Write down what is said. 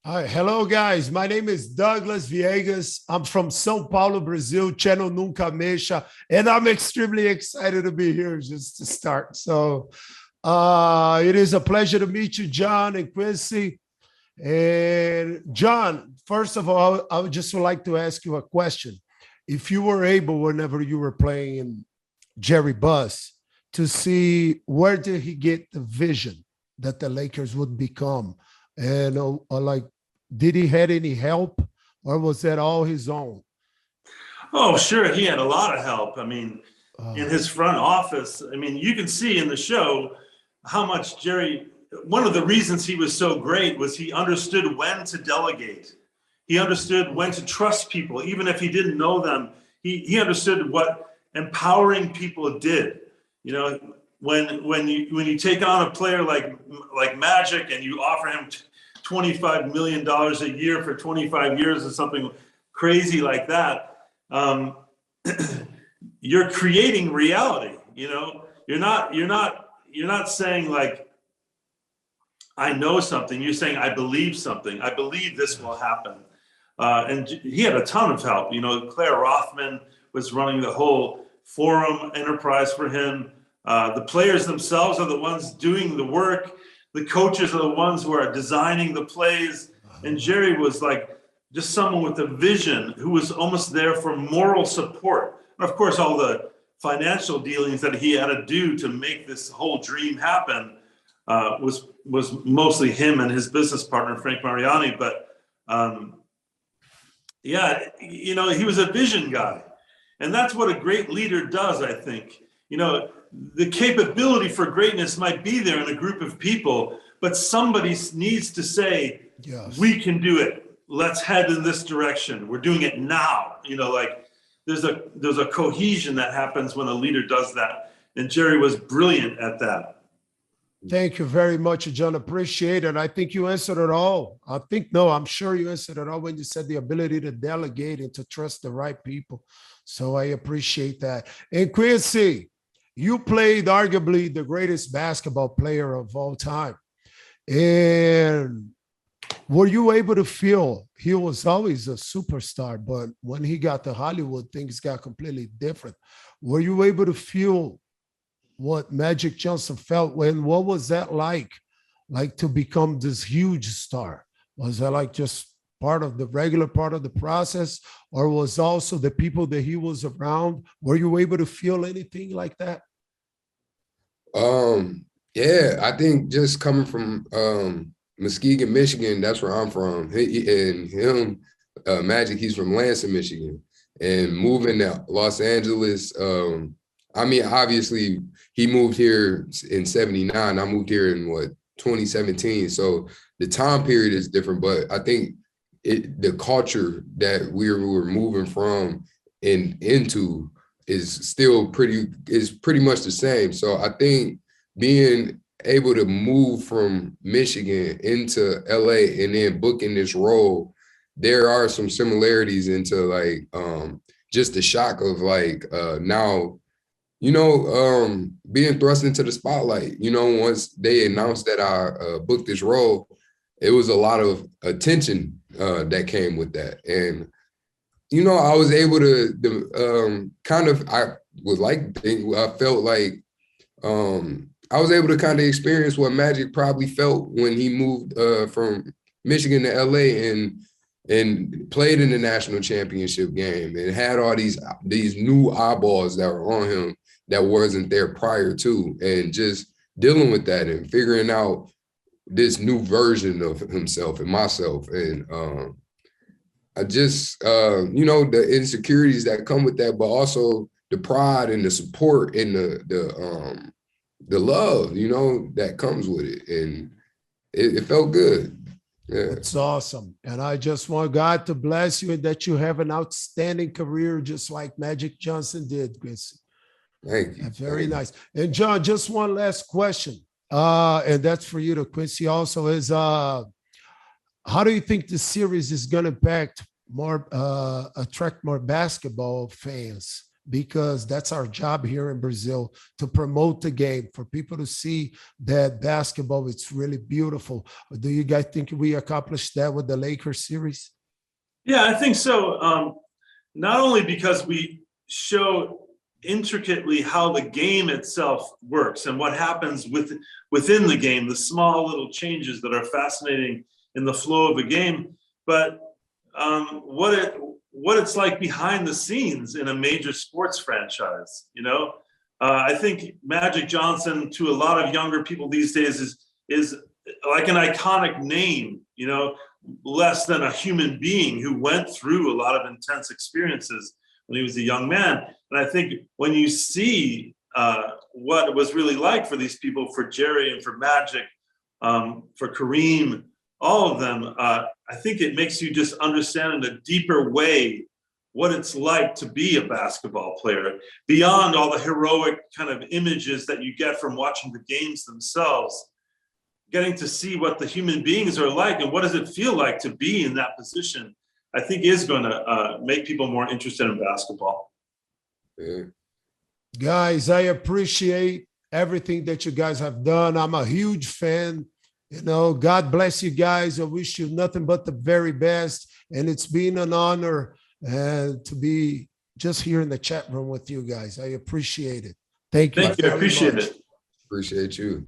Hi, hello guys. My name is Douglas Viegas. I'm from São Paulo, Brazil, channel Nunca, Mexa, and I'm extremely excited to be here just to start. So it is a pleasure to meet you, John and Quincy. And John, first of all, I would just like to ask you a question. If you were able, whenever you were playing in Jerry Buss, to see where did he get the vision that the Lakers would become, and like, did he had any help, or was that all his own? Oh, sure. He had a lot of help. I mean, in his front office, I mean, you can see in the show how much Jerry, one of the reasons he was so great was he understood when to delegate. He understood when to trust people, even if he didn't know them. He understood what empowering people did. You know, when you take on a player like Magic and you offer him $25 million a year for 25 years or something crazy like that, you're creating reality. You know, you're not saying like, I know something. You're saying, I believe something. I believe this will happen. And he had a ton of help. You know, Claire Rothman was running the whole forum enterprise for him. The players themselves are the ones doing the work. The coaches are the ones who are designing the plays. And Jerry was like just someone with a vision who was almost there for moral support. And of course, all the financial dealings that he had to do to make this whole dream happen was mostly him and his business partner, Frank Mariani. But yeah, you know, he was a vision guy. And that's what a great leader does, I think. You know, the capability for greatness might be there in a group of people, but somebody needs to say, yes, we can do it. Let's head in this direction. We're doing it now. You know, like there's a cohesion that happens when a leader does that. And Jerry was brilliant at that. Thank you very much, John. Appreciate it. I think you answered it all. I'm sure you answered it all when you said the ability to delegate and to trust the right people. So I appreciate that. And Quincy, you played arguably the greatest basketball player of all time. And were you able to feel, he was always a superstar, but when he got to Hollywood, things got completely different. Were you able to feel what Magic Johnson felt when, what was that like to become this huge star? Was that like just part of the regular part of the process, or was also the people that he was around? Were you able to feel anything like that? Yeah, I think just coming from Muskegon, Michigan, that's where I'm from. Magic, he's from Lansing, Michigan, and moving to Los Angeles. I mean, obviously he moved here in '79. I moved here in 2017. So the time period is different, but I think the culture that we were moving from and into is pretty much the same. So I think being able to move from Michigan into LA and then booking this role, there are some similarities into like just the shock of like now, you know, being thrust into the spotlight. You know, once they announced that I booked this role, it was a lot of attention that came with that. And, you know, I was able to I felt like I was able to kind of experience what Magic probably felt when he moved from Michigan to LA and played in the national championship game and had all these new eyeballs that were on him that wasn't there prior to, and just dealing with that and figuring out this new version of himself and myself. And I just, you know, the insecurities that come with that, but also the pride and the support and the love, you know, that comes with it. And it felt good. Yeah. It's awesome. And I just want God to bless you and that you have an outstanding career just like Magic Johnson did, Chris. Thank you. Very nice. And John, just one last question. And that's for you to Quincy also is, how do you think the series is going to attract more basketball fans because that's our job here in Brazil, to promote the game, for people to see that basketball, it's really beautiful. Do you guys think we accomplished that with the Lakers series? Yeah, I think so. Not only because we show intricately how the game itself works and what happens within the game, the small little changes that are fascinating in the flow of the game, but what it's like behind the scenes in a major sports franchise. You know, I think Magic Johnson, to a lot of younger people these days, is like an iconic name. You know, less than a human being who went through a lot of intense experiences when he was a young man. And I think when you see what it was really like for these people, for Jerry and for Magic, for Kareem, all of them, I think it makes you just understand in a deeper way what it's like to be a basketball player, beyond all the heroic kind of images that you get from watching the games themselves. Getting to see what the human beings are like and what does it feel like to be in that position, I think is going to make people more interested in basketball. Yeah. Guys, I appreciate everything that you guys have done. I'm a huge fan. You know, God bless you guys. I wish you nothing but the very best. And it's been an honor to be just here in the chat room with you guys. I appreciate it. Thank you. Thank you. I appreciate it. Appreciate you.